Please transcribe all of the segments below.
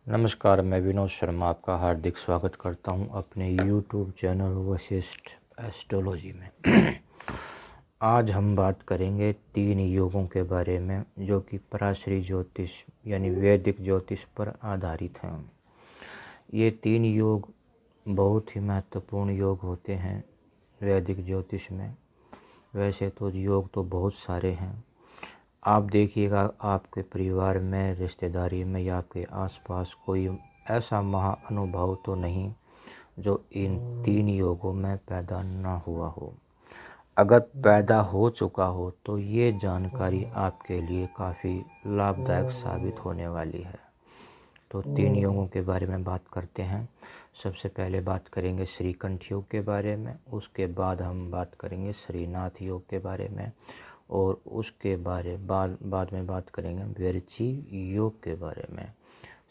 नमस्कार, मैं विनोद शर्मा आपका हार्दिक स्वागत करता हूं अपने YouTube चैनल वशिष्ठ एस्ट्रोलॉजी में। आज हम बात करेंगे 3 योगों के बारे में जो कि पराशरी ज्योतिष यानी वैदिक ज्योतिष पर आधारित हैं। ये 3 योग बहुत ही महत्वपूर्ण योग होते हैं वैदिक ज्योतिष में। वैसे तो योग तो बहुत सारे हैं। आप देखिएगा आपके परिवार में, रिश्तेदारी में या आपके आसपास कोई ऐसा महाअनुभव तो नहीं जो इन 3 योगों में पैदा ना हुआ हो। अगर पैदा हो चुका हो तो ये जानकारी आपके लिए काफ़ी लाभदायक साबित होने वाली है। तो 3 योगों के बारे में बात करते हैं। सबसे पहले बात करेंगे श्रीकंठ योग के बारे में, उसके बाद हम बात करेंगे श्रीनाथ योग के बारे में और उसके बाद में बात करेंगे विरचि योग के बारे में।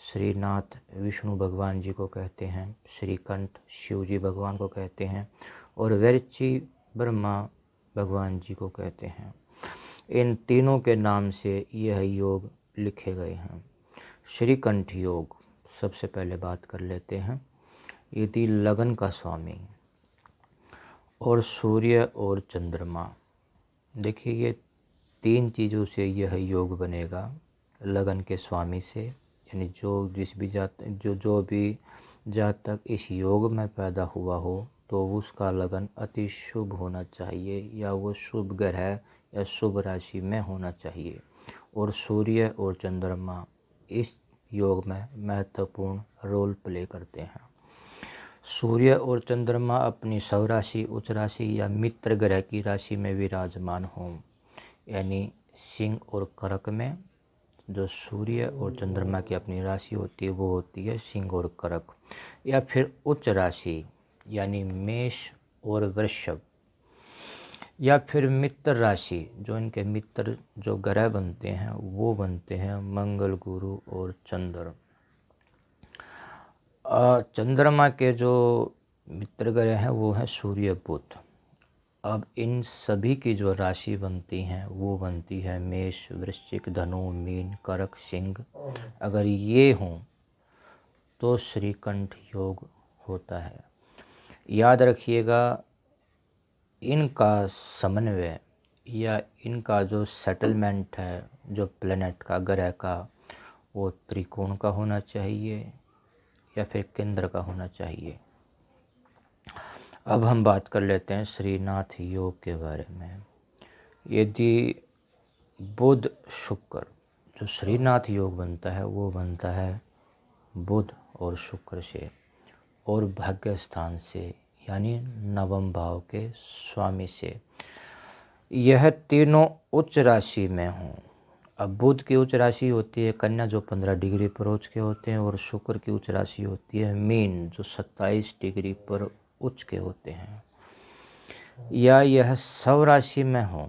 श्रीनाथ विष्णु भगवान जी को कहते हैं, श्रीकंठ शिव जी भगवान को कहते हैं और विरचि ब्रह्मा भगवान जी को कहते हैं। इन तीनों के नाम से यह योग लिखे गए हैं। श्रीकंठ योग सबसे पहले बात कर लेते हैं। यदि लगन का स्वामी और सूर्य और चंद्रमा, देखिए ये 3 चीज़ों से यह योग बनेगा। लगन के स्वामी से यानी जो भी जातक इस योग में पैदा हुआ हो तो उसका लगन अति शुभ होना चाहिए या वो शुभ ग्रह या शुभ राशि में होना चाहिए। और सूर्य और चंद्रमा इस योग में महत्वपूर्ण रोल प्ले करते हैं। सूर्य और चंद्रमा अपनी स्वराशि, उच्च राशि या मित्र ग्रह की राशि में विराजमान हों, यानी सिंह और कर्क में जो सूर्य और चंद्रमा की अपनी राशि होती है वो होती है सिंह और कर्क, या फिर उच्च राशि यानी मेष और वृषभ, या फिर मित्र राशि जो इनके मित्र जो ग्रह बनते हैं वो बनते हैं मंगल, गुरु और चंद्र। चंद्रमा के जो मित्र ग्रह हैं वो हैं सूर्य, बुध। अब इन सभी की जो राशि बनती हैं वो बनती है मेष, वृश्चिक, धनु, मीन, कर्क, सिंह। अगर ये हों तो श्रीकंठ योग होता है। याद रखिएगा, इनका समन्वय या इनका जो सेटलमेंट है जो प्लेनेट का, ग्रह का, वो त्रिकोण का होना चाहिए या फिर केंद्र का होना चाहिए। अब हम बात कर लेते हैं श्रीनाथ योग के बारे में। यदि बुध शुक्र, जो श्रीनाथ योग बनता है वो बनता है बुध और शुक्र से और भाग्य स्थान से यानी नवम भाव के स्वामी से। यह तीनों उच्च राशि में हों। अब बुध की उच्च राशि होती है कन्या जो 15 डिग्री पर उच्च के होते हैं, और शुक्र की उच्च राशि होती है मीन जो 27 डिग्री पर उच्च के होते हैं, या यह स्वराशि में हों।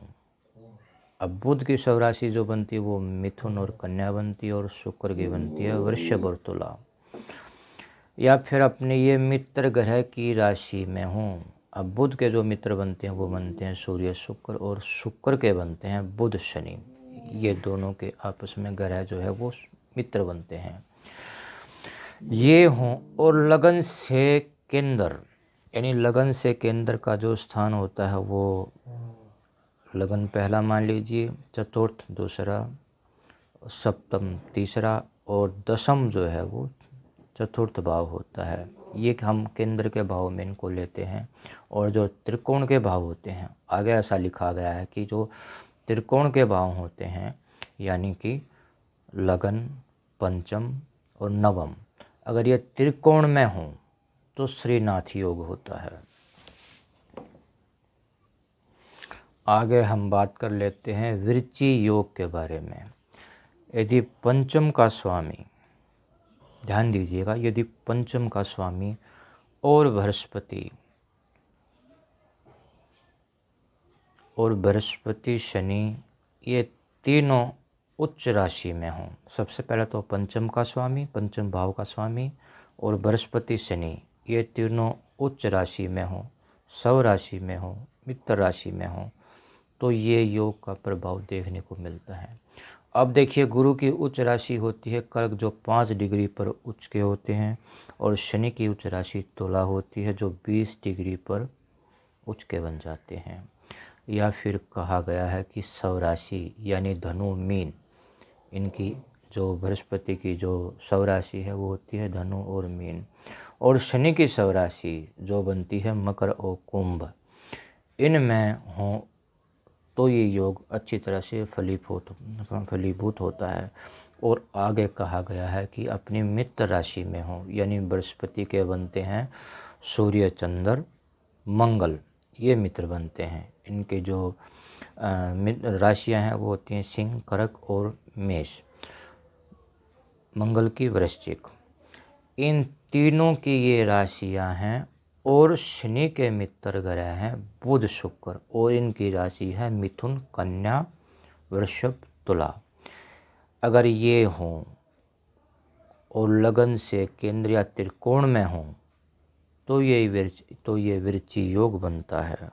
अब बुध की स्वराशि जो बनती है वो मिथुन और कन्या बनती है और शुक्र की बनती है वृषभ और तुला, या फिर अपने ये मित्र ग्रह की राशि में हों। अब बुध के जो मित्र बनते हैं वो बनते हैं सूर्य, शुक्र, और शुक्र के बनते हैं बुध, शनि। ये दोनों के आपस में ग्रह जो है वो मित्र बनते हैं। ये हों और लगन से केंद्र, यानी लगन से केंद्र का जो स्थान होता है वो लगन पहला मान लीजिए, चतुर्थ दूसरा, सप्तम तीसरा और दशम जो है वो चतुर्थ भाव होता है। ये हम केंद्र के भाव में इनको लेते हैं। और जो त्रिकोण के भाव होते हैं, आगे ऐसा लिखा गया है कि जो त्रिकोण के भाव होते हैं यानी कि लगन, पंचम और नवम, अगर ये त्रिकोण में हों तो श्रीनाथ योग होता है। आगे हम बात कर लेते हैं विरचि योग के बारे में। यदि पंचम का स्वामी, ध्यान दीजिएगा, यदि पंचम का स्वामी और बृहस्पति शनि ये तीनों उच्च राशि में हों। सबसे पहले तो पंचम का स्वामी, पंचम भाव का स्वामी और बृहस्पति शनि ये तीनों उच्च राशि में हों, स्व राशि में हों, मित्र राशि में हों, तो ये योग का प्रभाव देखने को मिलता है। अब देखिए, गुरु की उच्च राशि होती है कर्क जो 5 डिग्री पर उच्च के होते हैं, और शनि की उच्च राशि तुला होती है जो 20 डिग्री पर उच्च के बन जाते हैं। या फिर कहा गया है कि स्वराशि यानी धनु मीन, इनकी जो बृहस्पति की जो स्वराशि है वो होती है धनु और मीन, और शनि की स्वराशि जो बनती है मकर और कुंभ, इनमें हों तो ये योग अच्छी तरह से फलीभूत होता है। और आगे कहा गया है कि अपनी मित्र राशि में हो, यानी बृहस्पति के बनते हैं सूर्य, चंद्र, मंगल, ये मित्र बनते हैं। इनके जो राशियां हैं वो होती हैं सिंह, कर्क और मेष, मंगल की वृश्चिक। इन तीनों की ये राशियां हैं, और शनि के मित्र ग्रह हैं बुध, शुक्र, और इनकी राशि है मिथुन, कन्या, वृषभ, तुला। अगर ये हों और लगन से केंद्र या त्रिकोण में हों तो ये विरचि योग बनता है।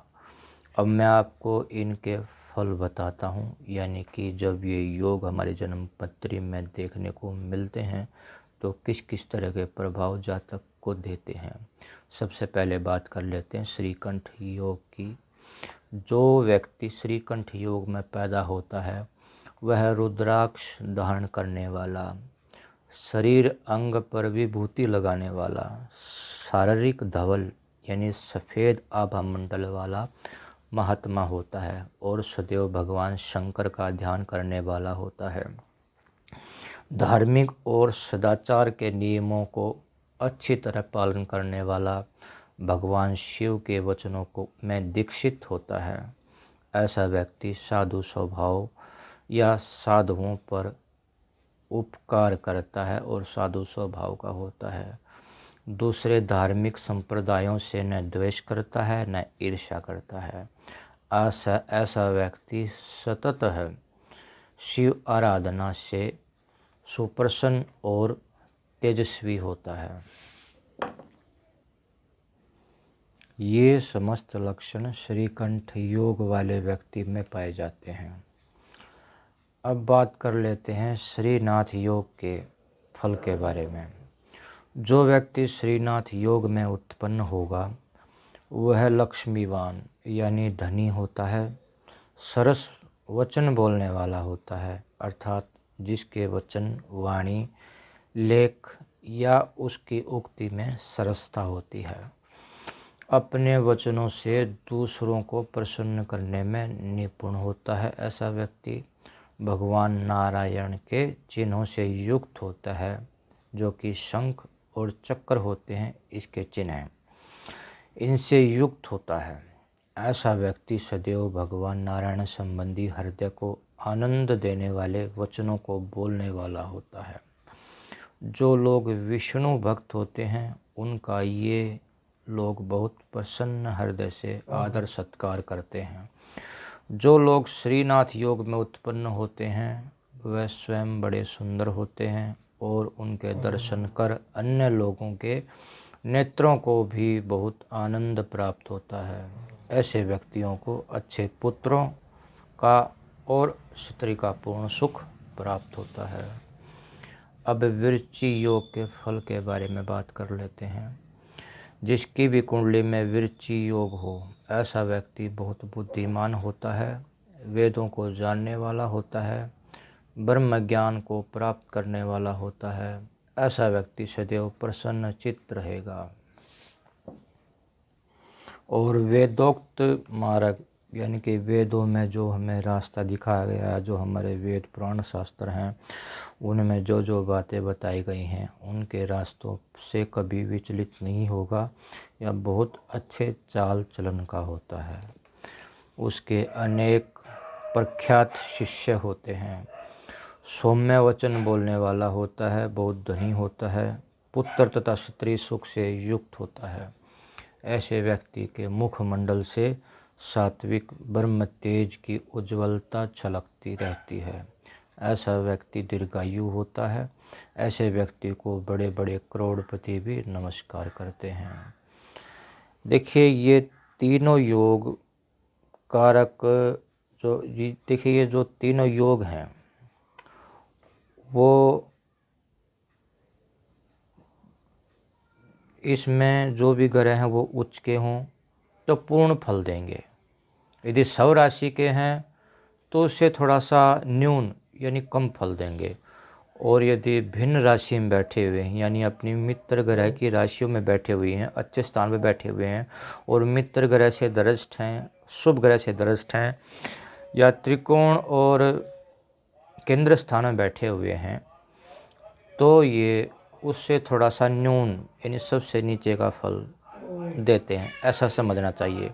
अब मैं आपको इनके फल बताता हूँ, यानी कि जब ये योग हमारे जन्म पत्री में देखने को मिलते हैं तो किस किस तरह के प्रभाव जातक को देते हैं। सबसे पहले बात कर लेते हैं श्रीकंठ योग की। जो व्यक्ति श्रीकंठ योग में पैदा होता है वह रुद्राक्ष धारण करने वाला, शरीर अंग पर विभूति लगाने वाला, शारीरिक धवल यानी सफ़ेद आभा मंडल वाला महात्मा होता है, और सदैव भगवान शंकर का ध्यान करने वाला होता है। धार्मिक और सदाचार के नियमों को अच्छी तरह पालन करने वाला, भगवान शिव के वचनों को में दीक्षित होता है। ऐसा व्यक्ति साधु स्वभाव या साधुओं पर उपकार करता है और साधु स्वभाव का होता है। दूसरे धार्मिक संप्रदायों से न द्वेष करता है न ईर्ष्या करता है। ऐसा व्यक्ति सतत है शिव आराधना से सुप्रसन्न और तेजस्वी होता है। ये समस्त लक्षण श्रीकंठ योग वाले व्यक्ति में पाए जाते हैं। अब बात कर लेते हैं श्रीनाथ योग के फल के बारे में। जो व्यक्ति श्रीनाथ योग में उत्पन्न होगा वह लक्ष्मीवान यानी धनी होता है, सरस वचन बोलने वाला होता है, अर्थात जिसके वचन, वाणी, लेख या उसकी उक्ति में सरसता होती है। अपने वचनों से दूसरों को प्रसन्न करने में निपुण होता है। ऐसा व्यक्ति भगवान नारायण के चिन्हों से युक्त होता है, जो कि शंख और चक्र होते हैं, इसके चिन्ह हैं, इनसे युक्त होता है। ऐसा व्यक्ति सदैव भगवान नारायण संबंधी हृदय को आनंद देने वाले वचनों को बोलने वाला होता है। जो लोग विष्णु भक्त होते हैं उनका ये लोग बहुत प्रसन्न हृदय से आदर सत्कार करते हैं। जो लोग श्रीनाथ योग में उत्पन्न होते हैं वह स्वयं बड़े सुंदर होते हैं, और उनके दर्शन कर अन्य लोगों के नेत्रों को भी बहुत आनंद प्राप्त होता है। ऐसे व्यक्तियों को अच्छे पुत्रों का और स्त्री का पूर्ण सुख प्राप्त होता है। अब विरचि योग के फल के बारे में बात कर लेते हैं। जिसकी भी कुंडली में विरचि योग हो, ऐसा व्यक्ति बहुत बुद्धिमान होता है, वेदों को जानने वाला होता है, ब्रह्म ज्ञान को प्राप्त करने वाला होता है। ऐसा व्यक्ति सदैव प्रसन्न चित्त रहेगा, और वेदोक्त मार्ग यानी कि वेदों में जो हमें रास्ता दिखाया गया है, जो हमारे वेद पुराण शास्त्र हैं उनमें जो जो बातें बताई गई हैं उनके रास्तों से कभी विचलित नहीं होगा, या बहुत अच्छे चाल चलन का होता है। उसके अनेक प्रख्यात शिष्य होते हैं। सौम्य वचन बोलने वाला होता है, बहुत धनी होता है, पुत्र तथा स्त्री सुख से युक्त होता है। ऐसे व्यक्ति के मुखमंडल से सात्विक ब्रह्म तेज की उज्ज्वलता छलकती रहती है। ऐसा व्यक्ति दीर्घायु होता है। ऐसे व्यक्ति को बड़े बड़े करोड़पति भी नमस्कार करते हैं। देखिए, ये तीनों योग कारक देखिए ये जो तीनों योग हैं वो इसमें जो भी ग्रह हैं वो उच्च के हों तो पूर्ण फल देंगे। यदि सव राशि के हैं तो उससे थोड़ा सा न्यून यानी कम फल देंगे। और यदि भिन्न राशि में बैठे हुए हैं यानी अपनी मित्र ग्रह की राशियों में बैठे हुए हैं, अच्छे स्थान में बैठे हुए हैं और मित्र ग्रह से दृष्ट हैं, शुभ ग्रह से दृष्ट हैं, या त्रिकोण और केंद्र स्थान में बैठे हुए हैं, तो ये उससे थोड़ा सा न्यून यानी सबसे नीचे का फल देते हैं, ऐसा समझना चाहिए।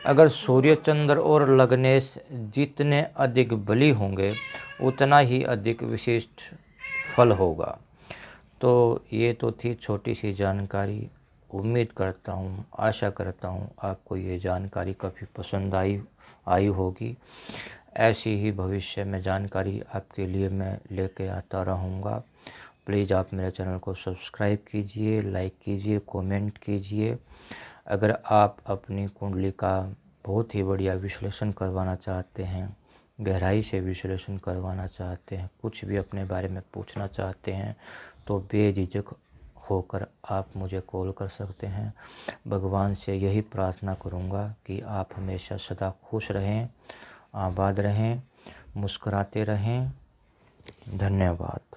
अगर सूर्य, चंद्र और लग्नेश जितने अधिक बली होंगे उतना ही अधिक विशिष्ट फल होगा। तो ये तो थी छोटी सी जानकारी। उम्मीद करता हूँ, आशा करता हूँ आपको ये जानकारी काफ़ी पसंद आई होगी। ऐसी ही भविष्य में जानकारी आपके लिए मैं लेके आता रहूँगा। प्लीज़ आप मेरे चैनल को सब्सक्राइब कीजिए, लाइक कीजिए, कमेंट कीजिए। अगर आप अपनी कुंडली का बहुत ही बढ़िया विश्लेषण करवाना चाहते हैं, गहराई से विश्लेषण करवाना चाहते हैं, कुछ भी अपने बारे में पूछना चाहते हैं, तो बेझिझक होकर आप मुझे कॉल कर सकते हैं। भगवान से यही प्रार्थना करूंगा कि आप हमेशा सदा खुश रहें, आबाद रहें, मुस्कुराते रहें। धन्यवाद।